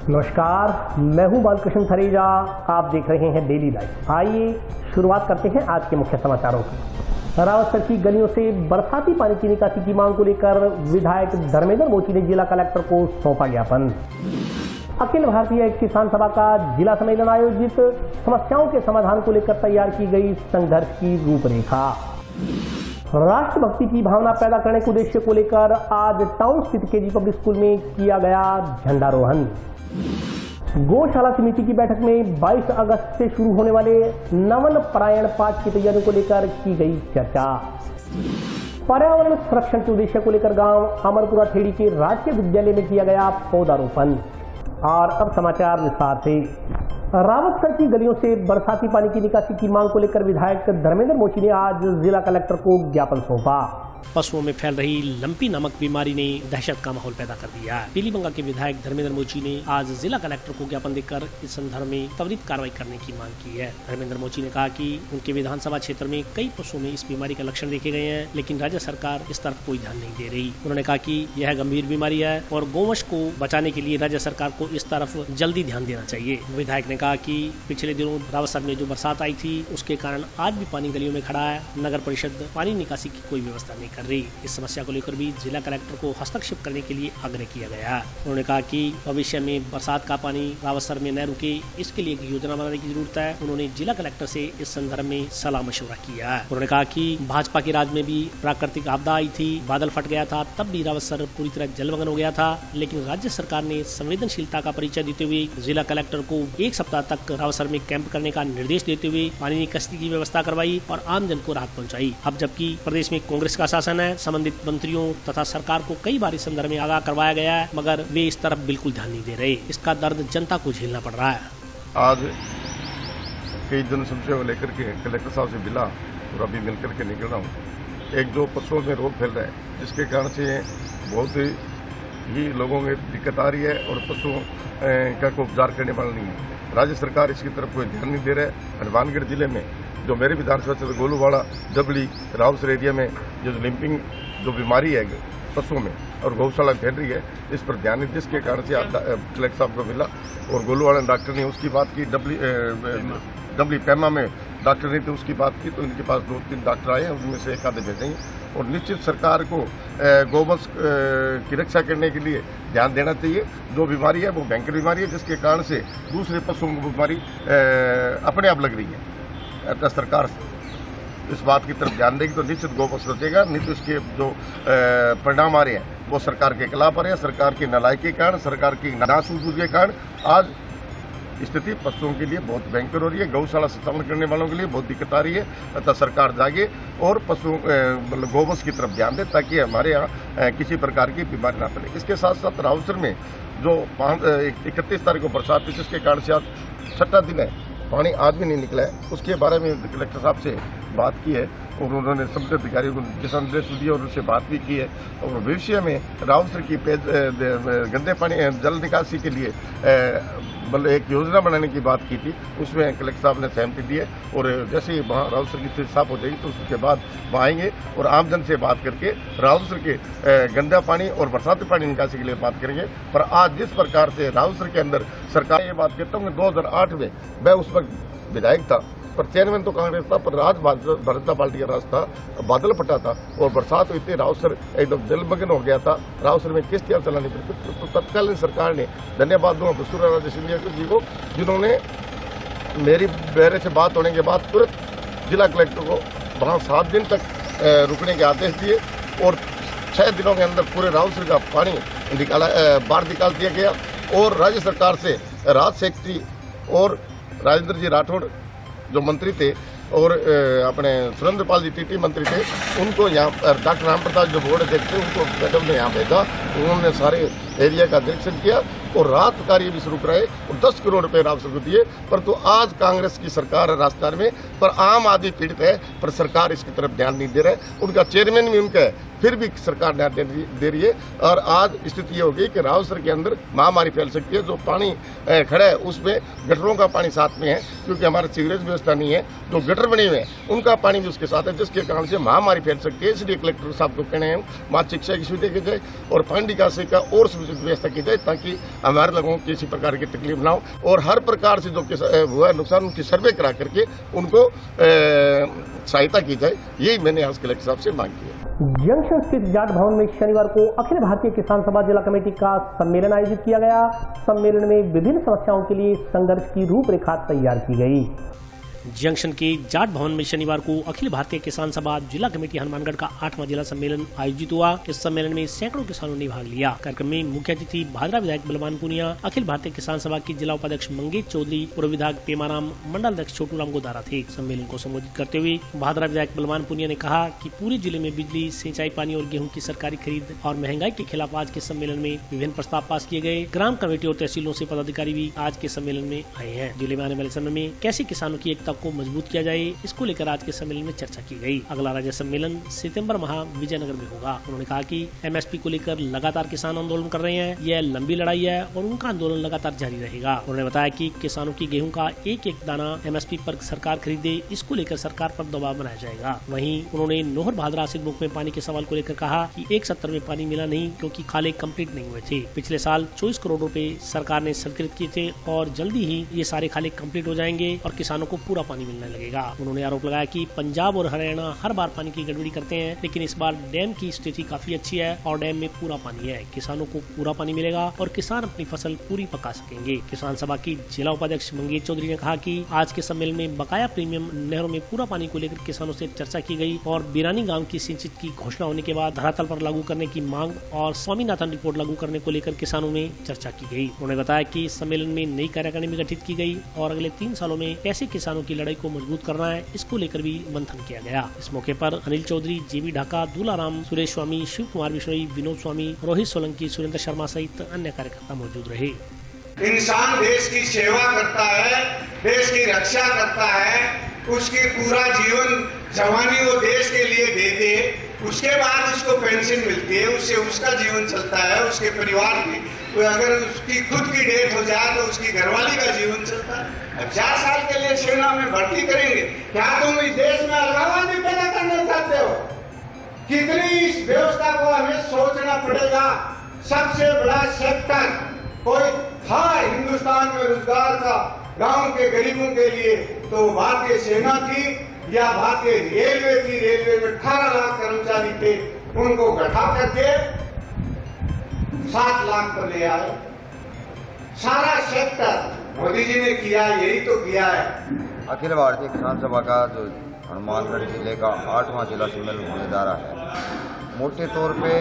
नमस्कार, मैं हूं बालकृष्ण थरेजा। आप देख रहे हैं डेली लाइफ। आइए शुरुआत करते हैं आज के मुख्य समाचारों की। रावतसर की गलियों से बरसाती पानी की निकासी की मांग को लेकर विधायक धर्मेंद्र मोची ने जिला कलेक्टर को सौंपा ज्ञापन। अखिल भारतीय किसान सभा का जिला सम्मेलन आयोजित, समस्याओं के समाधान को लेकर तैयार की गई संघर्ष की रूपरेखा। राष्ट्रभक्ति की भावना पैदा करने के उद्देश्य को लेकर आज टाउन स्थित केजी पब्लिक स्कूल में किया गया झंडारोहण। गौशाला समिति की बैठक में 22 अगस्त से शुरू होने वाले नवन परायण पाठ की तैयारियों को लेकर की गई चर्चा। पर्यावरण संरक्षण के उद्देश्य को लेकर गांव अमरपुरा खेड़ी के राजकीय विद्यालय में किया गया पौधारोपण। और अब समाचार विस्तार से। रावतसर की गलियों से बरसाती पानी की निकासी की मांग को लेकर विधायक धर्मेंद्र मोची ने आज जिला कलेक्टर को ज्ञापन सौंपा। पशुओं में फैल रही लंपी नामक बीमारी ने दहशत का माहौल पैदा कर दिया है। पीलीबंगा के विधायक धर्मेंद्र मोची ने आज जिला कलेक्टर को ज्ञापन देकर इस संदर्भ में त्वरित कार्रवाई करने की मांग की है। धर्मेंद्र मोची ने कहा कि उनके विधानसभा क्षेत्र में कई पशुओं में इस बीमारी का लक्षण देखे गए हैं, लेकिन राज्य सरकार इस तरफ कोई ध्यान नहीं दे रही। उन्होंने कहा कि यह गंभीर बीमारी है और गौवंश को बचाने के लिए राज्य सरकार को इस तरफ जल्दी ध्यान देना चाहिए। विधायक ने कहा कि पिछले दिनों रावतसर में जो बरसात आई थी उसके कारण आज भी पानी गलियों में खड़ा है। नगर परिषद पानी निकासी की कोई व्यवस्था नहीं कर रही। इस समस्या को लेकर भी जिला कलेक्टर को हस्तक्षेप करने के लिए आग्रह किया गया। उन्होंने कहा कि भविष्य में बरसात का पानी रावतसर में न रुके, इसके लिए एक योजना बनाने की जरूरत है। उन्होंने जिला कलेक्टर से इस संदर्भ में सलाह मशवरा किया। उन्होंने कहा कि भाजपा के राज में भी प्राकृतिक आपदा आई थी, बादल फट गया था, तब भी रावतसर पूरी तरह जलमग्न हो गया था, लेकिन राज्य सरकार ने संवेदनशीलता का परिचय देते हुए जिला कलेक्टर को 1 सप्ताह तक रावतसर में कैंप करने का निर्देश देते हुए पानी निकासी की व्यवस्था करवाई और आम जन को राहत पहुँचाई। अब जबकि प्रदेश में कांग्रेस का शासन है, संबंधित मंत्रियों तथा सरकार को कई बार इस संदर्भ में आगाह करवाया गया है, मगर वे इस तरफ बिल्कुल ध्यान नहीं दे रहे। इसका दर्द जनता को झेलना पड़ रहा है। आज कई जनसमस्याओं को लेकर के कलेक्टर साहब से मिला और अभी मिलकर के निकल रहा हूँ। एक जो पशुओं में रोग फैल रहा है, जिसके कारण से बहुत ही लोगों में दिक्कत आ रही है और पशुओं का कोई उपचार करने वाला नहीं है। राज्य सरकार इसकी तरफ कोई ध्यान नहीं दे रहा है। हनुमानगढ़ जिले में जो मेरे विधानसभा क्षेत्र गोलूवाड़ा, जबली, रावतसर एरिया में जो लिम्पिंग जो बीमारी है पशुओं में और गौशाला फैल रही है, इस पर ध्यान नहीं, जिसके कारण से कलेक्टर साहब को मिला और गोलूवाड़ा डॉक्टर ने उसकी बात की। डबली पैमा में डॉक्टर ने तो उसकी बात की, तो इनके पास 2-3 डॉक्टर आए हैं, उनमें से एक आधे भेजेंगे और निश्चित सरकार को गौवंश की रक्षा करने के लिए ध्यान देना चाहिए। जो बीमारी है वो भयंकर बीमारी है, जिसके कारण से दूसरे पशुओं को बीमारी अपने आप लग रही है। अतः सरकार इस बात की तरफ ध्यान देगी तो निश्चित गौवंश बचेगा, नहीं तो इसके जो परिणाम आ रहे हैं वो सरकार के खिलाफ आ रहे हैं। सरकार की नालायकी के कारण, सरकार की नासूझबूझ के कारण आज स्थिति पशुओं के लिए बहुत भयंकर हो रही है। गौशाला स्थापना करने वालों के लिए बहुत दिक्कत आ रही है। अतः सरकार जागे और पशुओं गौवंश की तरफ ध्यान दे, ताकि हमारे यहाँ किसी प्रकार की बीमारी ना फैले। इसके साथ साथ रावतसर में जो 31 तारीख को बरसात हुई, जिसके कारण से आज 6वां दिन है, पानी आज भी नहीं निकला है। उसके बारे में कलेक्टर साहब से बात की है और उन्होंने सभी अधिकारियों को दिशा निर्देश दिए और उनसे बात भी की है और भविष्य में रावतसर की गंदे पानी जल निकासी के लिए मतलब एक योजना बनाने की बात की थी। उसमें कलेक्टर साहब ने सहमति दी है और जैसे ही वहाँ रावतसर की स्थिति साफ हो जाएगी तो उसके बाद वहाँ आएंगे और आमजन से बात करके रावतसर के गंदा पानी और बरसाती पानी निकासी के लिए बात करेंगे। पर आज जिस प्रकार से रावतसर के अंदर सरकार, ये बात कहता हूँ 2008 में मैं उस वक्त विधायक था, पर चेयरमैन तो कांग्रेस था, पर आज भारतीय जनता पार्टी का राज था, बादल फटा था और बरसात हुई थी, रावतसर एकदम जलमग्न हो गया था। रावतसर में किश्तियां चलानी पड़ती, तो तत्कालीन सरकार ने, धन्यवाद दूंगा बस्तुरा राजे सिंधिया जी को, जिन्होंने मेरी मेरे से बात होने के बाद तुरंत जिला कलेक्टर को वहाँ 7 दिन तक रुकने के आदेश दिए और 6 दिनों के अंदर पूरे रावतसर का पानी बाहर निकाल दिया गया। और राज्य सरकार से राज सेक्रेटरी और राजेंद्र जी राठौड़ जो मंत्री थे और अपने सुरेंद्र पाल जी टीटी मंत्री थे, उनको यहाँ डॉक्टर राम प्रसाद जो बोर्ड अध्यक्ष थे, उनको मैडम ने यहाँ भेजा। उन्होंने सारे एरिया का निरीक्षण किया और राहत कार्य भी शुरू कराए और 10 करोड़ रुपए रावतसर को दिए। परंतु आज कांग्रेस की सरकार है राजस्थान में, पर आम आदमी पीड़ित है, पर सरकार इसकी तरफ ध्यान नहीं दे रहा है। उनका चेयरमैन भी उनका है, फिर भी सरकार ध्यान दे रही है। और आज स्थिति ये हो गई कि रावतसर के अंदर महामारी फैल सकती है। जो पानी खड़ा है उसमें गटरों का पानी साथ में है, क्योंकि हमारे सीवरेज व्यवस्था नहीं है। जो गटर बने हुए हैं उनका पानी भी उसके साथ है, जिसके कारण से महामारी फैल सकती है। इसलिए कलेक्टर साहब को कहने हैं वहाँ शिक्षा की सुविधा की जाए और पानी निकासी का और व्यवस्था की जाए, ताकि हमारे लोगों को किसी प्रकार की तकलीफ ना हो और हर प्रकार से जो हुआ नुकसान उनकी सर्वे करा करके उनको सहायता की जाए, यही मैंने आज कलेक्टर साहब से मांग की है। जंक्शन स्थित जाट भवन में शनिवार को अखिल भारतीय किसान सभा जिला कमेटी का सम्मेलन आयोजित किया गया। सम्मेलन में विभिन्न समस्याओं के लिए संघर्ष की रूपरेखा तैयार की गई। जंक्शन के जाट भवन में शनिवार को अखिल भारतीय किसान सभा जिला कमेटी हनुमानगढ़ का 8वां जिला सम्मेलन आयोजित हुआ। इस सम्मेलन में सैकड़ों किसानों ने भाग लिया। कार्यक्रम में मुख्य अतिथि भादरा विधायक बलवान पुनिया, अखिल भारतीय किसान सभा की जिला उपाध्यक्ष मंगेश चौधरी, पूर्व विधायक पेमाराम, मंडल अध्यक्ष छोटूराम गोदारा थे। सम्मेलन को संबोधित करते हुए भादरा विधायक बलवान पुनिया ने कहा कि पूरे जिले में बिजली, सिंचाई, पानी और गेहूं की सरकारी खरीद और महंगाई के खिलाफ आज के सम्मेलन में विभिन्न प्रस्ताव पास किए गए। ग्राम कमेटी और तहसीलों से पदाधिकारी भी आज के सम्मेलन में आए हैं। जिले में आने वाले समय में कैसे किसानों की एकता को मजबूत किया जाए, इसको लेकर आज के सम्मेलन में चर्चा की गई। अगला राज्य सम्मेलन सितंबर माह विजयनगर में होगा। उन्होंने कहा कि एमएसपी को लेकर लगातार किसान आंदोलन कर रहे हैं। यह लंबी लड़ाई है और उनका आंदोलन लगातार जारी रहेगा। उन्होंने बताया कि किसानों की गेहूं का एक एक दाना एमएसपी पर सरकार खरीदे, इसको लेकर सरकार पर दबाव बनाया जाएगा। वहीं उन्होंने नोहर भादरा आसिक बुक में पानी के सवाल को लेकर कहा कि 170 में पानी मिला नहीं क्योंकि खाले कंप्लीट नहीं हुए थे। पिछले साल 24 करोड़ रुपए सरकार ने स्वीकृत किए थे और जल्दी ही ये सारे खाले कंप्लीट हो जाएंगे और किसानों को पूरा पानी मिलने लगेगा। उन्होंने आरोप लगाया कि पंजाब और हरियाणा हर बार पानी की गड़बड़ी करते हैं, लेकिन इस बार डैम की स्थिति काफी अच्छी है और डैम में पूरा पानी है। किसानों को पूरा पानी मिलेगा और किसान अपनी फसल पूरी पका सकेंगे। किसान सभा की जिला उपाध्यक्ष मंगेश चौधरी ने कहा कि आज के सम्मेलन में बकाया प्रीमियम नहरों में पूरा पानी को लेकर किसानों से चर्चा की गई और बिरानी गांव की सिंचित की घोषणा होने के बाद धरातल पर लागू करने की मांग और स्वामीनाथन रिपोर्ट लागू करने को लेकर किसानों में चर्चा की गई। उन्होंने बताया कि सम्मेलन में नई कार्यकारिणी भी गठित की गई और अगले 3 सालों में कैसे किसानों की लड़ाई को मजबूत करना है, इसको लेकर भी मंथन किया गया। इस मौके पर अनिल चौधरी, जेबी ढाका, दूलाराम, सुरेश स्वामी, शिव कुमार बिश्नोई, विनोद स्वामी, रोहित सोलंकी, सुरेंद्र शर्मा सहित अन्य कार्यकर्ता मौजूद रहे। इंसान देश की सेवा करता है, देश की रक्षा करता है, उसकी पूरा जीवन जवानी वो देश के लिए दे दे, उसके बाद उसको पेंशन मिलती है, उससे उसका जीवन चलता है, उसके परिवार की अगर उसकी खुद की डेथ हो जाए तो उसकी घरवाली का जीवन चलता है। 4 साल के लिए सेना में भर्ती करेंगे, क्या तुम इस देश में अलगाववादी पैदा करना चाहते हो? कितनी इस व्यवस्था को हमें सोचना पड़ेगा। सबसे बड़ा सेक्टर कोई था हिंदुस्तान में रोजगार का गांव के गरीबों के लिए तो भारतीय सेना थी या भारतीय रेलवे थी। रेलवे में 18 लाख कर्मचारी थे, उनको घटा करके 7 लाख पर ले आए। सारा सेक्टर मोदी जी ने किया, यही तो किया है। अखिल भारतीय किसान सभा का जो हनुमानगढ़ जिले का 8वां जिला सम्मेलन होने जा रहा है, मोटे तौर पे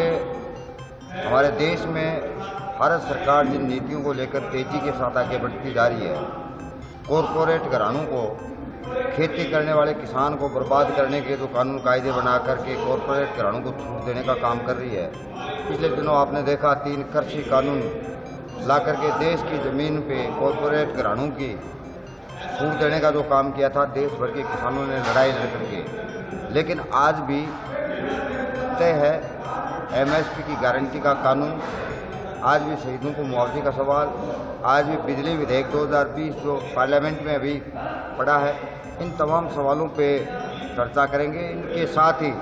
हमारे देश में भारत सरकार जिन नीतियों को लेकर तेजी के साथ आगे बढ़ती जा रही है, कॉरपोरेट घरानों को, खेती करने वाले किसान को बर्बाद करने के जो कानून कायदे बना करके कॉरपोरेट घरानों को छूट देने का काम कर रही है। पिछले दिनों आपने देखा 3 कृषि कानून ला करके देश की ज़मीन पे कॉरपोरेट घरानों की छूट देने का जो काम किया था, देश भर के किसानों ने लड़ाई लड़ करके। लेकिन आज भी तय है एमएसपी की गारंटी का कानून, आज भी शहीदों को मुआवजे का सवाल, आज भी बिजली विधेयक 2020 जो पार्लियामेंट में अभी पड़ा है, इन तमाम सवालों पे चर्चा करेंगे। इनके साथ ही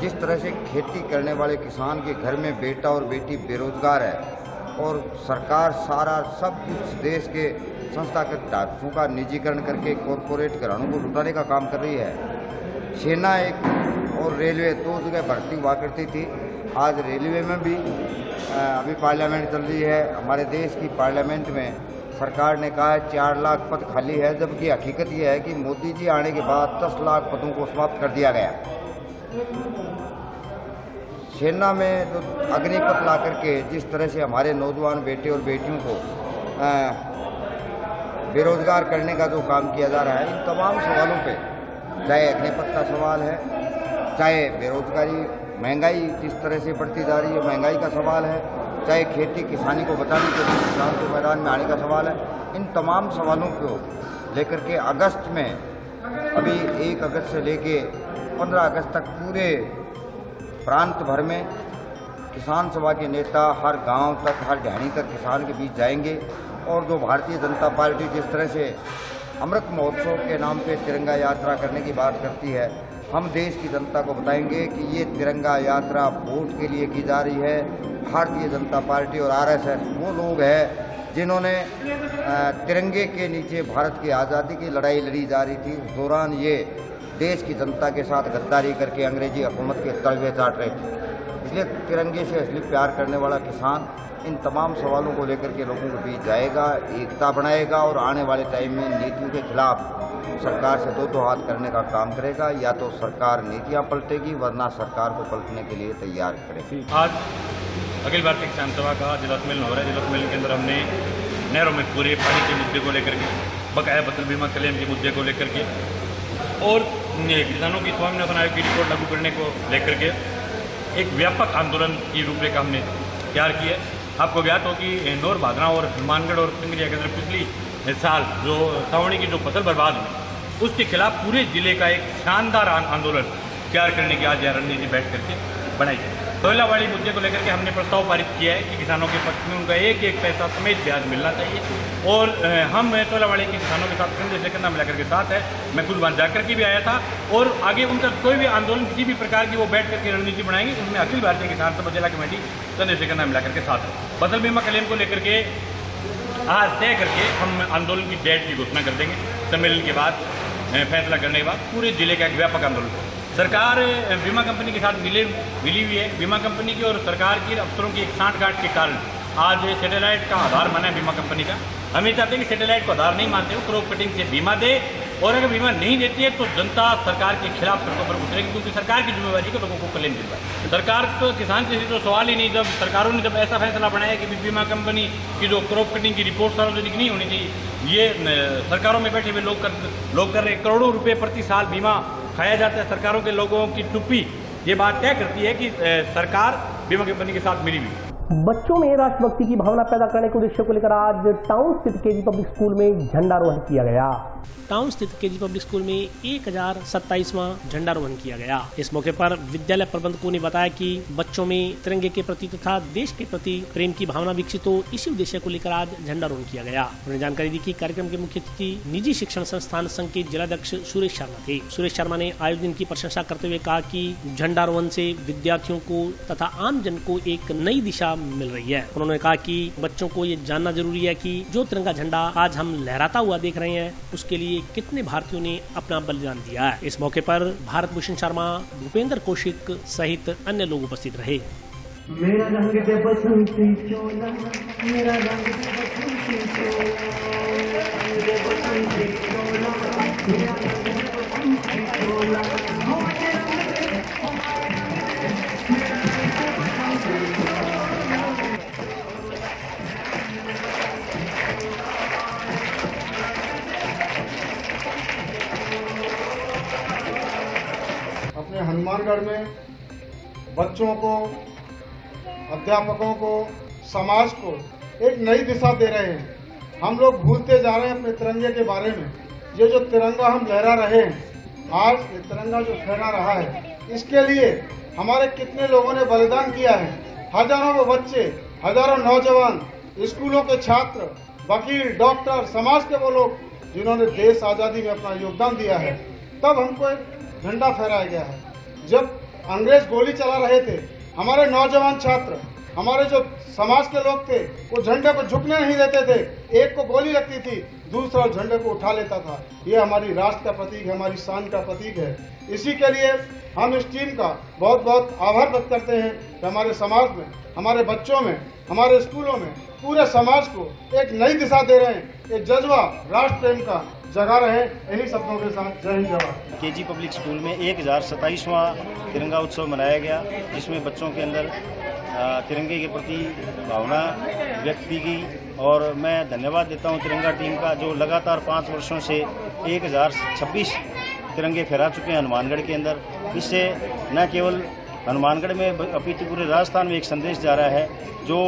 जिस तरह से खेती करने वाले किसान के घर में बेटा और बेटी बेरोजगार है और सरकार सारा सब कुछ देश के संस्थागत ढांचों का निजीकरण करके कॉरपोरेट घरानों को लुटाने का काम कर रही है। सेना एक और रेलवे 2 जगह भर्ती हुआ करती थी, आज रेलवे में भी अभी पार्लियामेंट चल रही है। हमारे देश की पार्लियामेंट में सरकार ने कहा है 4 लाख पद खाली है, जबकि हकीकत यह है कि मोदी जी आने के बाद 10 लाख पदों को समाप्त कर दिया गया। सेना में जो अग्निपथ ला करके जिस तरह से हमारे नौजवान बेटे और बेटियों को बेरोजगार करने का जो काम किया जा रहा है, इन तमाम सवालों पे, चाहे अग्निपथ का सवाल है, चाहे बेरोजगारी, महंगाई जिस तरह से बढ़ती जा रही है, महंगाई का सवाल है, चाहे खेती किसानी को बचाने के लिए किसान के मैदान में आने का सवाल है, इन तमाम सवालों को लेकर के अगस्त में, अभी 1 अगस्त से लेके 15 अगस्त तक पूरे प्रांत भर में किसान सभा के नेता हर गांव तक, हर ढाणी तक किसान के बीच जाएंगे। और जो भारतीय जनता पार्टी जिस तरह से अमृत महोत्सव के नाम पे तिरंगा यात्रा करने की बात करती है, हम देश की जनता को बताएंगे कि ये तिरंगा यात्रा वोट के लिए की जा रही है। भारतीय जनता पार्टी और आरएसएस वो लोग हैं जिन्होंने तिरंगे के नीचे भारत की आज़ादी की लड़ाई लड़ी जा रही थी। उस दौरान ये देश की जनता के साथ गद्दारी करके अंग्रेजी हुकूमत के तलवे चाट रहे थे। इसलिए तिरंगे से असली प्यार करने वाला किसान इन तमाम सवालों को लेकर के लोगों के बीच जाएगा, एकता बनाएगा और आने वाले टाइम में नीतियों के खिलाफ सरकार से दो हाथ करने का काम करेगा। या तो सरकार नीतियां पलटेगी, वरना सरकार को पलटने के लिए तैयार करेगी। आज अखिल भारतीय किसान सभा का जिला सम्मेलन हो रहा है। जिला सम्मेलन के अंदर हमने नहरों में पूरे पानी के मुद्दे को लेकर के, बकाया फसल बीमा क्लेम के मुद्दे को लेकर के और किसानों की स्वामीनाथन आयोग की रिपोर्ट लागू करने को लेकर के एक व्यापक आंदोलन की रूपरेखा हमने तैयार की है। आपको ज्ञात हो कि इंदौर, भादरा और हनुमानगढ़ और सिंगरिया के अंदर पिछली साल जो सावणी की जो फसल बर्बाद हुई, उसके खिलाफ पूरे जिले का एक शानदार आंदोलन तैयार करने की आज यह रणनीति बैठ करके बनाई गई। कोयलावाड़ी मुद्दे को लेकर के हमने प्रस्ताव पारित किया है कि किसानों के पक्ष में उनका एक एक पैसा समेत ब्याज मिलना चाहिए और हम कोयलावाड़ी के किसानों के साथ कंधे से कंधा मिलाकर के साथ है। मैं खुद वहाँ जाकर के भी आया था और आगे उनका कोई भी आंदोलन किसी भी प्रकार की वो बैठ करके रणनीति बनाएंगे, उसमें अखिल भारतीय किसान सभा जिला कमेटी कंधे से कंधा मिलाकर के साथ है। फसल बीमा क्लेम को लेकर के आज तय करके हम आंदोलन की डेट की घोषणा कर देंगे। सम्मेलन के बाद फैसला करने के बाद पूरे जिले का एक व्यापक आंदोलन। सरकार बीमा कंपनी के साथ मिली हुई है। बीमा कंपनी की और सरकार की अफसरों की एक सांठगांठ के कारण आज सैटेलाइट का आधार बना है बीमा कंपनी का। हम ये चाहते हैं कि सैटेलाइट को आधार नहीं मानते हो, क्रॉप कटिंग से बीमा दे और अगर बीमा नहीं देती है तो जनता सरकार के खिलाफ सड़कों पर उतरेगी, क्योंकि सरकार की जिम्मेवारी को लोगों को क्लेम दिलवाए। सरकार तो किसान से तो सवाल ही नहीं। जब सरकारों ने जब ऐसा फैसला बनाया कि बीमा कंपनी की जो क्रॉप कटिंग की रिपोर्ट सार्वजनिक नहीं होनी चाहिए, ये सरकारों में बैठे हुए लोग कर रहे करोड़ों रुपये प्रति साल बीमा खाया जाता है। सरकारों के लोगों की चुप्पी ये बात तय करती है कि सरकार बीमा कंपनी के साथ मिली हुई है। बच्चों में राष्ट्रभक्ति की भावना पैदा करने के उद्देश्य को लेकर आज टाउन स्थित केजी पब्लिक स्कूल में झंडारोहण किया गया। टाउन स्थित केजी पब्लिक स्कूल में 1027वां झंडारोहण किया गया। इस मौके पर विद्यालय प्रबंधकों ने बताया कि बच्चों में तिरंगे के प्रति तथा देश के प्रति प्रेम की भावना विकसित हो, इसी उद्देश्य को लेकर आज झंडारोहण किया गया। उन्होंने जानकारी दी कि कार्यक्रम के मुख्य अतिथि निजी शिक्षण संस्थान संघ के जिलाध्यक्ष सुरेश शर्मा थे। सुरेश शर्मा ने आयोजन की प्रशंसा करते हुए कहा कि झंडारोहण से विद्यार्थियों को तथा आम जन को एक नई दिशा मिल रही है। उन्होंने कहा कि बच्चों को ये जानना जरूरी है कि जो तिरंगा झंडा आज हम लहराता हुआ देख रहे हैं, उसके लिए कितने भारतीयों ने अपना बलिदान दिया है। इस मौके पर भारत भूषण शर्मा, भूपेंद्र कौशिक सहित अन्य लोग उपस्थित रहे। मेरा रंग दे बसंती चोला, मेरा रंग दे बसंती चोला, दे बसंती चोला, मेरा रंग दे बसंती चोला। अपने हनुमानगढ़ में बच्चों को, अध्यापकों को, समाज को एक नई दिशा दे रहे हैं। हम लोग भूलते जा रहे हैं अपने तिरंगे के बारे में। ये जो तिरंगा हम लहरा रहे हैं, आज ये तिरंगा जो फहरा रहा है, इसके लिए हमारे कितने लोगों ने बलिदान किया है। हजारों वो बच्चे, हजारों नौजवान, स्कूलों के छात्र, वकील, डॉक्टर, समाज के वो लोग जिन्होंने देश आज़ादी में अपना योगदान दिया है। तब हमको एक झंडा फहराया गया है। जब अंग्रेज गोली चला रहे थे, हमारे नौजवान छात्र, हमारे जो समाज के लोग थे, वो झंडे को झुकने नहीं देते थे। एक को गोली लगती थी, दूसरा झंडे को उठा लेता था। ये हमारी राष्ट्र का प्रतीक है, हमारी शान का प्रतीक है। इसी के लिए हम इस टीम का बहुत बहुत आभार व्यक्त करते हैं कि हमारे समाज में, हमारे बच्चों में, हमारे स्कूलों में, पूरे समाज को एक नई दिशा दे रहे हैं। एक जज्बा राष्ट्र प्रेम का जगा रहे। इन्हीं शब्दों के साथ जय हिंद जय भारत। केजी पब्लिक स्कूल में 1027वां तिरंगा उत्सव मनाया गया, जिसमें बच्चों के अंदर तिरंगे के प्रति भावना व्यक्त की गई। और मैं धन्यवाद देता हूं तिरंगा टीम का, जो लगातार 5 वर्षों से 1026 तिरंगे फहरा चुके हैं हनुमानगढ़ के अंदर। इससे न केवल हनुमानगढ़ में अपितु पूरे राजस्थान में एक संदेश जा रहा है। जो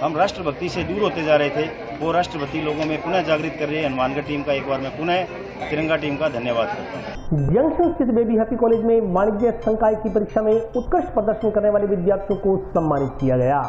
हम राष्ट्रभक्ति से दूर होते जा रहे थे, वो राष्ट्रभक्ति लोगों में पुनः जागृत कर रही है हनुमानगढ़ टीम का। एक बार मैं पुनः तिरंगा टीम का धन्यवाद करता हूँ। जंक्शन स्थित बेबी हैप्पी कॉलेज में वाणिज्य संकाय की परीक्षा में उत्कृष्ट प्रदर्शन करने वाले विद्यार्थियों को सम्मानित किया गया।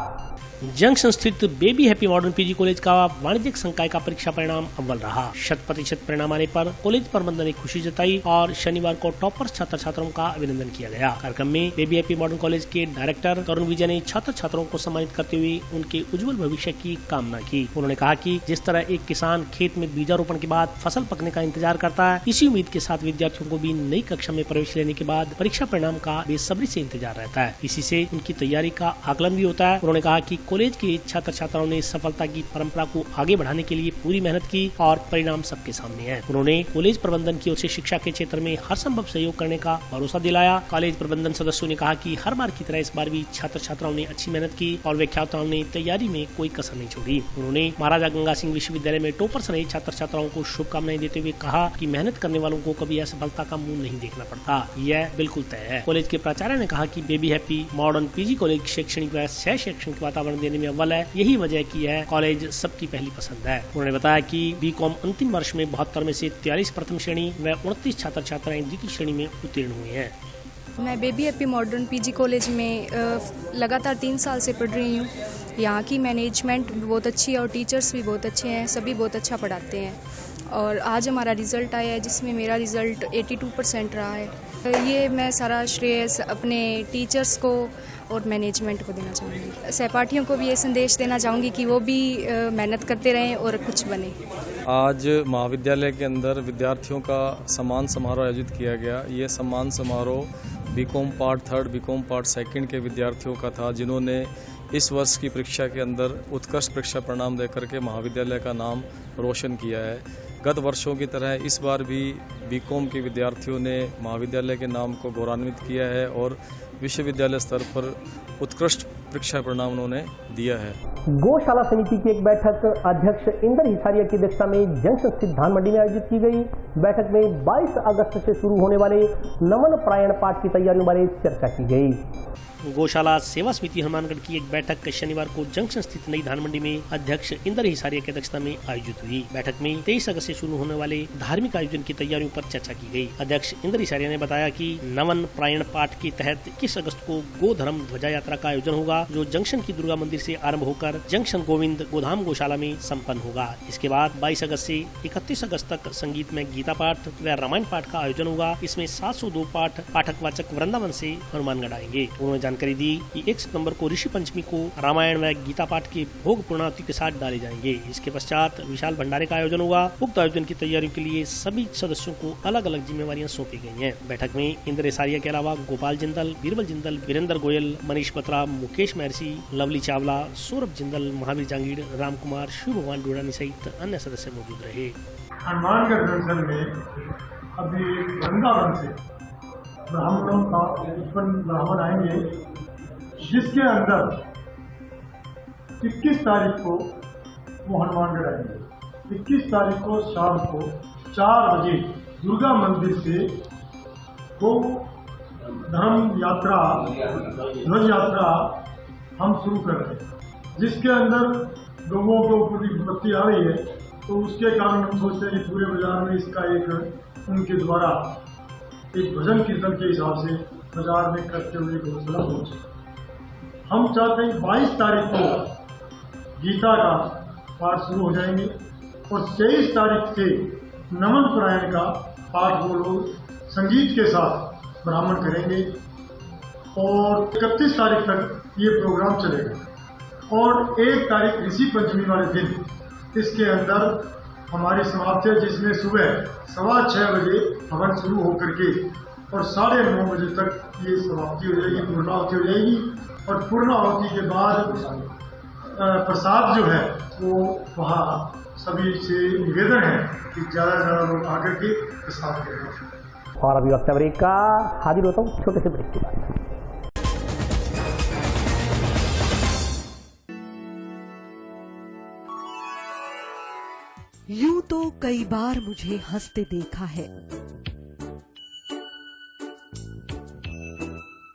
जंक्शन स्थित baby happy modern PG college का वाणिज्यिक संकाय का परीक्षा परिणाम अव्वल रहा। 100% परिणाम आने पर कॉलेज प्रबंधन ने खुशी जताई और शनिवार को टॉपर छात्र छात्राओं का अभिनंदन किया गया। कार्यक्रम में बेबी हैप्पी मॉडर्न कॉलेज के डायरेक्टर तरुण विजय ने छात्र छात्राओं को सम्मानित करते हुए उनके उज्जवल भविष्य की कामना की। उन्होंने कहा कि जिस तरह एक किसान खेत में बीजारोपण के बाद फसल पकने का इंतजार करता है, इसी उम्मीद के साथ विद्यार्थियों को भी नई कक्षा में प्रवेश लेने के बाद परीक्षा परिणाम का बेसब्री से इंतजार रहता है। इसी से उनकी तैयारी का आकलन भी होता है। उन्होंने कहा कि कॉलेज के छात्र छात्राओं ने सफलता की परंपरा को आगे बढ़ाने के लिए पूरी मेहनत की और परिणाम सबके सामने है। उन्होंने कॉलेज प्रबंधन की ओर से शिक्षा के क्षेत्र में हर संभव सहयोग करने का भरोसा दिलाया। कॉलेज प्रबंधन सदस्यों ने कहा कि हर बार की तरह इस बार भी छात्र छात्राओं ने अच्छी मेहनत की और व्याख्याताओं ने तैयारी में कोई कसर नहीं छोड़ी। उन्होंने महाराजा गंगा सिंह विश्वविद्यालय में टॉपर्स रहे छात्र छात्राओं को शुभकामनाएं देते हुए कहा कि मेहनत करने वालों को कभी असफलता का मुंह नहीं देखना पड़ता, यह बिल्कुल तय है। कॉलेज के प्राचार्य ने कहा कि baby happy modern PG college शैक्षणिक व सह शैक्षणिक वातावरण देने में अव्वल है। यही वजह की यह कॉलेज सबकी पहली पसंद है। उन्होंने बताया कि बीकॉम अंतिम वर्ष में 72 में से 43 प्रथम श्रेणी व 29 छात्र छात्राएं द्वितीय श्रेणी में उत्तीर्ण हुए हैं। मैं baby happy modern PG college में लगातार 3 साल से पढ़ रही हूँ। यहाँ की मैनेजमेंट बहुत अच्छी है और टीचर्स भी बहुत अच्छे हैं, सभी बहुत अच्छा पढ़ाते हैं। और आज हमारा रिज़ल्ट आया है जिसमें मेरा रिज़ल्ट 82% रहा है। ये मैं सारा श्रेय अपने टीचर्स को और मैनेजमेंट को देना चाहूँगी। सहपाठियों को भी ये संदेश देना चाहूँगी कि वो भी मेहनत करते रहें और कुछ बने। आज महाविद्यालय के अंदर विद्यार्थियों का सम्मान समारोह आयोजित किया गया। ये सम्मान समारोह बीकॉम पार्ट 3, बीकॉम पार्ट 2 के विद्यार्थियों का था, जिन्होंने इस वर्ष की परीक्षा के अंदर उत्कृष्ट परीक्षा परिणाम देकर के महाविद्यालय का नाम रोशन किया है। गत वर्षों की तरह इस बार भी बीकॉम के विद्यार्थियों ने महाविद्यालय के नाम को गौरवान्वित किया है और विश्वविद्यालय स्तर पर उत्कृष्ट परीक्षा परिणाम उन्होंने दिया है। गौशाला समिति की एक बैठक अध्यक्ष इंदर हिसारिया की अध्यक्षता में जंक्शन स्थित धान मंडी में आयोजित की गई। बैठक में 22 अगस्त से शुरू होने वाले नमन प्रायण पाठ की तैयारियों बारे चर्चा की गई। गौशाला सेवा समिति हनुमानगढ़ की एक बैठक शनिवार को जंक्शन स्थित नई धान मंडी में अध्यक्ष इंदर हिसारिया की अध्यक्षता में आयोजित हुई। बैठक में 23 अगस्त से शुरू होने वाले धार्मिक आयोजन की तैयारियों पर चर्चा की गई। अध्यक्ष इंदर हिसारिया ने बताया कि नमन प्रायण पाठ के तहत 21 अगस्त को गोधर्म ध्वजा यात्रा का आयोजन होगा, जो जंक्शन की दुर्गा मंदिर से आरंभ होकर जंक्शन गोविंद गोधाम गौशाला में संपन्न होगा। इसके बाद 22 अगस्त से 31 अगस्त तक संगीत में गीता पाठ व रामायण पाठ का आयोजन होगा। इसमें 702 पाठ पाठक वाचक वृंदावन से हनुमानगढ़ आएंगे। उन्होंने जानकारी दी कि 1 सितंबर को ऋषि पंचमी को रामायण व गीता पाठ के भोग पूर्णाहुति के साथ डाले जाएंगे। इसके पश्चात विशाल भंडारे का आयोजन होगा। उक्त आयोजन की तैयारियों के लिए सभी सदस्यों को अलग अलग जिम्मेवारियां सौंपी गई हैं। बैठक में इंदर हिसारिया के अलावा गोपाल जिंदल, बीरबल जिंदल, वीरेंद्र गोयल, मनीष बत्रा, मुकेश महर्षि, लवली चावला, सौरभ जिंदल, महावीर जांगीर, राम कुमार, शिव भगवान डोडानी सहित अन्य सदस्य मौजूद रहे। हनुमानगढ़ जंक्शन में अभी वृंदावन से ब्राह्मणों का उत्पन्न ब्राह्मण आएंगे, जिसके अंदर 21 तारीख को वो हनुमानगढ़ आएंगे। 21 तारीख को शाम को 4 बजे दुर्गा मंदिर से वो धर्म यात्रा, ध्वज यात्रा हम शुरू कर रहे हैं, जिसके अंदर लोगों के ऊपर विपत्ति आ रही है। तो उसके कारण हम सोचते हैं कि पूरे बाजार में इसका एक उनके द्वारा एक भजन कीर्तन के हिसाब से बाजार में करते हुए घोषणा पहुंचे। हम चाहते हैं 22 तारीख को गीता का पाठ शुरू हो जाएंगे और 23 तारीख से नमन प्रायण का पाठ वो लोग संगीत के साथ ब्राह्मण करेंगे और 31 तारीख तक ये प्रोग्राम चलेगा। और 1 तारीख ऋषि पंचमी वाले दिन इसके अंदर हमारी समाप्ति है, जिसमें सुबह 6:15 बजे हवन शुरू होकर के और 9:30 बजे तक ये समाप्ति हो जाएगी, पूर्णाहुति हो जाएगी। और पूर्णाहुति के बाद प्रसाद जो है वो वहाँ सभी से निवेदन है कि ज़्यादा से ज़्यादा लोग आकर के प्रसाद करें। और अभी वक्त ब्रेक का हाजिर होता हूँ छोटे से ब्रेक के बाद। यूं तो कई बार मुझे हंसते देखा है,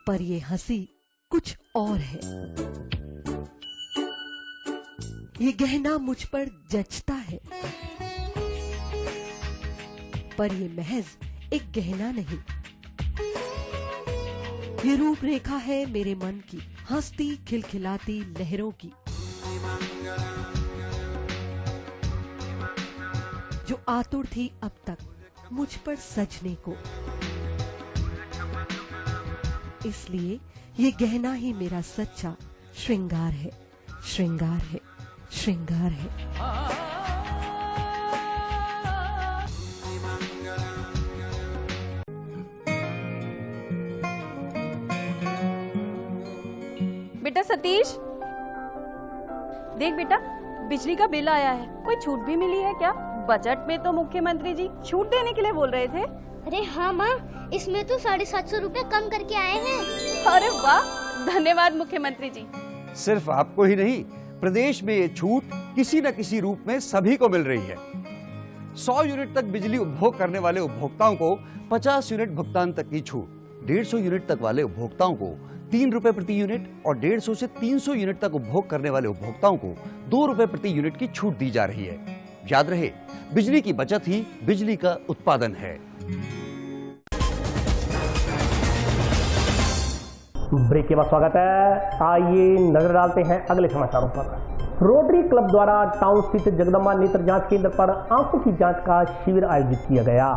पर ये हंसी कुछ और है। ये गहना मुझ पर जचता है, पर ये महज एक गहना नहीं, ये रूपरेखा है मेरे मन की, हंसती खिलखिलाती लहरों की, जो आतुर थी अब तक मुझ पर सजने को। इसलिए ये गहना ही मेरा सच्चा श्रृंगार है, श्रृंगार है, श्रृंगार है। बेटा सतीश, देख बेटा, बिजली का बिल आया है। कोई छूट भी मिली है क्या? बजट में तो मुख्यमंत्री जी छूट देने के लिए बोल रहे थे। अरे हाँ माँ, इसमें तो 750 रुपए कम करके आए हैं। अरे वाह, धन्यवाद मुख्यमंत्री जी। सिर्फ आपको ही नहीं, प्रदेश में ये छूट किसी न किसी रूप में सभी को मिल रही है। 100 यूनिट तक बिजली उपभोग करने वाले उपभोक्ताओं को 50 यूनिट भुगतान तक की छूट, 150 यूनिट तक वाले उपभोक्ताओं को 3 रुपए प्रति यूनिट और 150 से 300 यूनिट तक उपभोग करने वाले उपभोक्ताओं को 2 रुपए प्रति यूनिट की छूट दी जा रही है। याद रहे, बिजली की बचत ही बिजली का उत्पादन है। ब्रेक के बाद स्वागत है। आइए नजर डालते हैं अगले समाचारों पर। रोटरी क्लब द्वारा टाउन स्थित जगदम्बा नेत्र जांच केंद्र पर आंखों की जांच का शिविर आयोजित किया गया।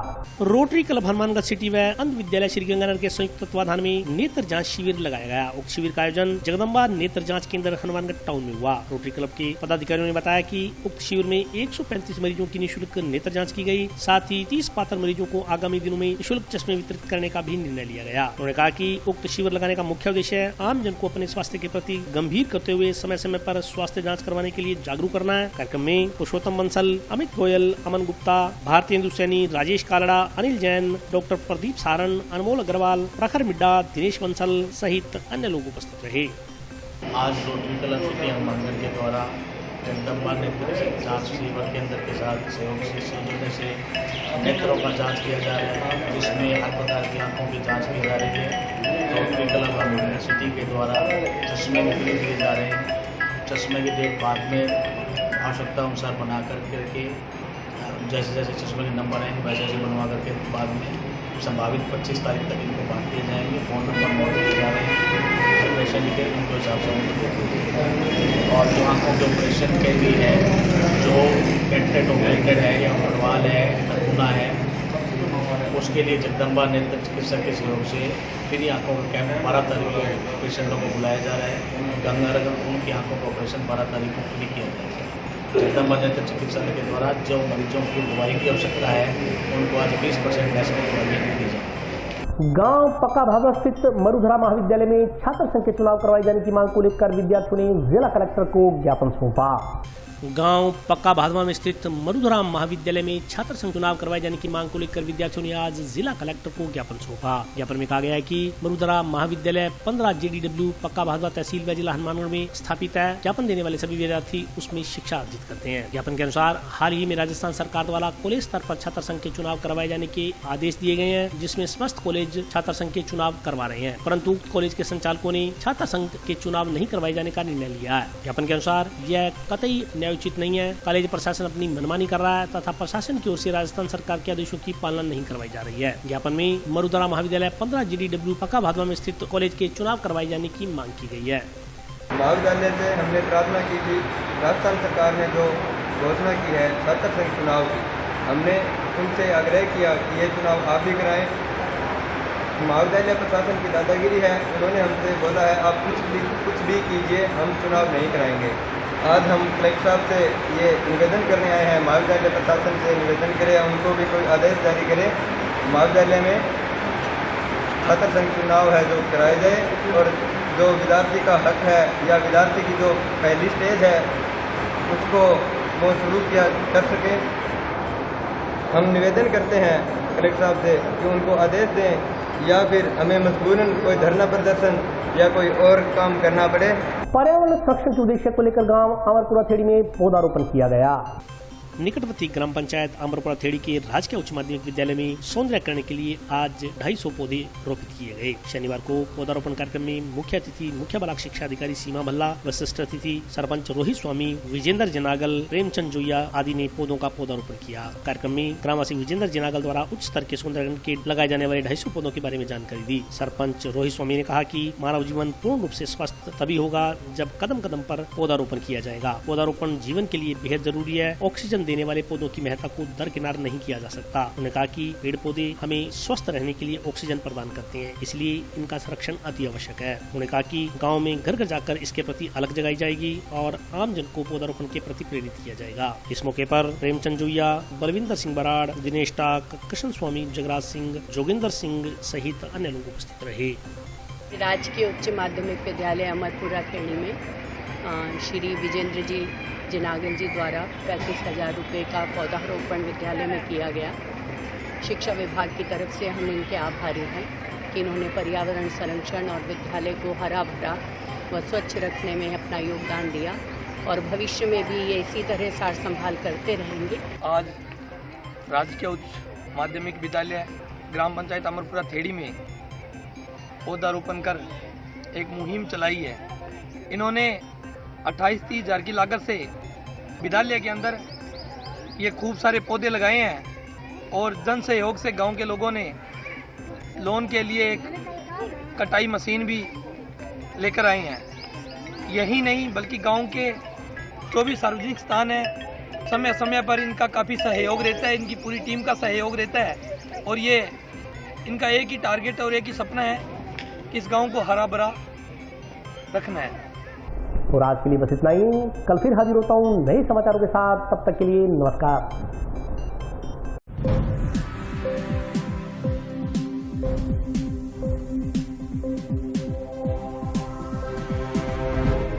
रोटरी क्लब हनुमानगढ़ सिटी व अंध विद्यालय श्री गंगानगर के संयुक्त तत्वाधान में नेत्र जांच शिविर लगाया गया। उक्त शिविर का आयोजन जगदम्बा नेत्र जांच केंद्र हनुमानगढ़ टाउन में हुआ। रोटरी क्लब के पदाधिकारियों ने बताया कि उक्त शिविर में 135 मरीजों की निःशुल्क नेत्र जाँच की गयी। साथ ही 30 पात्र मरीजों को आगामी दिनों में निःशुल्क चश्मे वितरित करने का भी निर्णय लिया गया। उन्होंने कहा कि उक्त शिविर लगाने का मुख्य उद्देश्य है आम जन को अपने स्वास्थ्य के प्रति गंभीर करते हुए समय समय पर स्वास्थ्य जाँच करवाने के लिए जागरूक करना है। कार्यक्रम में पुरुषोत्तम बंसल, अमित गोयल, अमन गुप्ता, भारती इंदु सैनी, राजेश कालड़ा, अनिल जैन, डॉक्टर प्रदीप सारण, अनमोल अग्रवाल, प्रखर मिड्डा, दिनेश बंसल सहित अन्य लोग उपस्थित रहे। आज रोटरी क्लब सिटी हनुमानगढ़ के द्वारा जगदम्बा नेत्र जांच शिविर केंद्र के साथ सहयोग से जुड़ने से नेत्रों का जांच किया जा रहा है, जिसमें हर प्रकार की आंखों की जांच की जा रही है। रोटरी क्लब हनुमानगढ़ सिटी के द्वारा चश्मे वितरित किए जा रहे हैं। चश्मे की डेट बाद में आवश्यकता अनुसार बना करके जैसे जैसे चश्मे के नंबर आएंगे वैसे वैसे बनवा करके बाद में संभावित 25 तारीख तक इनको बांट दिए जाएंगे। फ़ोन नंबर नोट किए जा रहे हैं, ऑपरेशन के उनको हिसाब से उनको। और जो आँखों के ऑपरेशन के भी है, जो कैटरेक्ट ऑपरेटेड है या फुटवाल है, नमूना है, उसके लिए जगदम्बा नेत्र चिकित्सक के सहयोग से फ्री आँखों का कैंप 12 तारीख को पेशेंटों को बुलाया जा रहा है। गंगानगर उनकी आँखों का ऑपरेशन 12 तारीख को फ्री किया जाएगा। जगदम्बा नेत्र चिकित्सालय के द्वारा जो मरीजों की दवाई की आवश्यकता है उनको आज 20% लेस में दवाइयाँ दी जाएगी। गांव पक्का भादवा स्थित मरुधरा महाविद्यालय में छात्र संघ के चुनाव करवाए जाने की मांग को लेकर विद्यार्थियों ने जिला कलेक्टर को ज्ञापन सौंपा। गांव पक्का भादवा में स्थित मरुधरा महाविद्यालय में छात्र संघ चुनाव करवाए जाने की मांग को लेकर विद्यार्थियों ने आज जिला कलेक्टर को ज्ञापन सौंपा। ज्ञापन में कहा गया है कि मरुधरा महाविद्यालय 15 JDW पक्का भादवा तहसील व जिला हनुमानगढ़ में स्थापित है। ज्ञापन देने वाले सभी विद्यार्थी उसमें शिक्षा अर्जित करते हैं। ज्ञापन के अनुसार हाल ही में राजस्थान सरकार द्वारा कॉलेज स्तर पर छात्र संघ के चुनाव करवाए जाने के आदेश दिए गए हैं, जिसमें समस्त कॉलेज छात्र संघ के चुनाव करवा रहे हैं, परंतु कॉलेज के संचालकों ने छात्र संघ के चुनाव नहीं करवाए जाने का निर्णय लिया है। ज्ञापन के अनुसार यह कतई न्यायोचित नहीं है। कॉलेज प्रशासन अपनी मनमानी कर रहा है तथा प्रशासन की ओर से राजस्थान सरकार के आदेशों की पालना नहीं करवाई जा रही है। ज्ञापन में मरुधरा महाविद्यालय 15 JDW पक्का भादवा में स्थित कॉलेज के चुनाव करवाए जाने की मांग की गई है। महाविद्यालय से हमने प्रार्थना की थी, राजस्थान सरकार ने जो घोषणा की है छात्र संघ चुनाव की, हमने उनसे आग्रह किया कि ये चुनाव आप भी कराएं। महाविद्यालय प्रशासन की दादागिरी है, उन्होंने हमसे बोला है आप कुछ भी कीजिए, हम चुनाव नहीं कराएंगे। आज हम कलेक्टर साहब से ये निवेदन करने आए हैं, महाविद्यालय प्रशासन से निवेदन करें, उनको भी कोई आदेश जारी करें, महाविद्यालय में छात्र संघ चुनाव है जो कराए जाए और जो विद्यार्थी का हक है या विद्यार्थी की जो पहली स्टेज है उसको वो शुरू किया कर सके। हम निवेदन करते हैं कलेक्टर साहब से कि उनको आदेश दें या फिर हमें मजबूरन कोई धरना प्रदर्शन या कोई और काम करना पड़े। पर्यावरण संरक्षण के उद्देश्य को लेकर गांव अमरपुरा खेड़ी में पौधारोपण किया गया। निकटवर्ती ग्राम पंचायत अमरपुरा थेड़ी के राजकीय उच्च माध्यमिक विद्यालय में सौंदर्यकरण के लिए आज 250 पौधे रोपित किए गए। शनिवार को पौधारोपण कार्यक्रम में मुख्य अतिथि मुख्य ब्लॉक शिक्षा अधिकारी सीमा भल्ला, विशिष्ट अतिथि सरपंच रोहित स्वामी, विजेंद्र जनागल, प्रेमचंद जोइया आदि ने पौधों का पौधारोपण किया। कार्यक्रम में ग्रामवासी विजेंद्र जनागल द्वारा उच्च स्तर के सौंदर्यकरण के लगाए जाने वाले 250 पौधों के बारे में जानकारी दी। सरपंच रोहित स्वामी ने कहा कि मानव जीवन पूर्ण रूप से स्वस्थ तभी होगा जब कदम कदम पर पौधारोपण किया जाएगा। पौधारोपण जीवन के लिए बेहद जरूरी है। ऑक्सीजन देने वाले पौधों की महत्ता को दरकिनार नहीं किया जा सकता। उन्होंने कहा कि पेड़ पौधे हमें स्वस्थ रहने के लिए ऑक्सीजन प्रदान करते हैं, इसलिए इनका संरक्षण अति आवश्यक है। उन्होंने कहा कि गाँव में घर घर जाकर इसके प्रति अलग जगाई जाएगी और आम जन को पौधारोपण के प्रति प्रेरित किया जाएगा। इस मौके पर प्रेमचंद जोइया, बलविंदर सिंह बराड़, दिनेश टाक, कृष्ण स्वामी, जगराज सिंह, जोगिंदर सिंह सहित अन्य लोग उपस्थित रहे। राजकीय उच्च माध्यमिक विद्यालय अमरपुरा खेड़ी में श्री विजेंद्र जी जनागल जी द्वारा 35,000 रुपये का पौधारोपण विद्यालय में किया गया। शिक्षा विभाग की तरफ से हम इनके आभारी हैं कि इन्होंने पर्यावरण संरक्षण और विद्यालय को हरा भरा व स्वच्छ रखने में अपना योगदान दिया और भविष्य में भी ये इसी तरह सार संभाल करते रहेंगे। आज राजकीय उच्च माध्यमिक विद्यालय ग्राम पंचायत अमरपुरा थेड़ी में पौधारोपण कर एक मुहिम चलाई है। इन्होंने 28-30 हज़ार की लागत से विद्यालय के अंदर ये खूब सारे पौधे लगाए हैं और जन सहयोग से गांव के लोगों ने लोन के लिए एक कटाई मशीन भी लेकर आए हैं। यही नहीं बल्कि गांव के जो भी सार्वजनिक स्थान है, समय समय पर इनका काफ़ी सहयोग रहता है, इनकी पूरी टीम का सहयोग रहता है और ये इनका एक ही टारगेट और एक ही सपना है कि इस गांव को हरा भरा रखना है। और आज के लिए बस इतना ही। कल फिर हाजिर होता हूँ नए समाचारों के साथ। तब तक के लिए नमस्कार।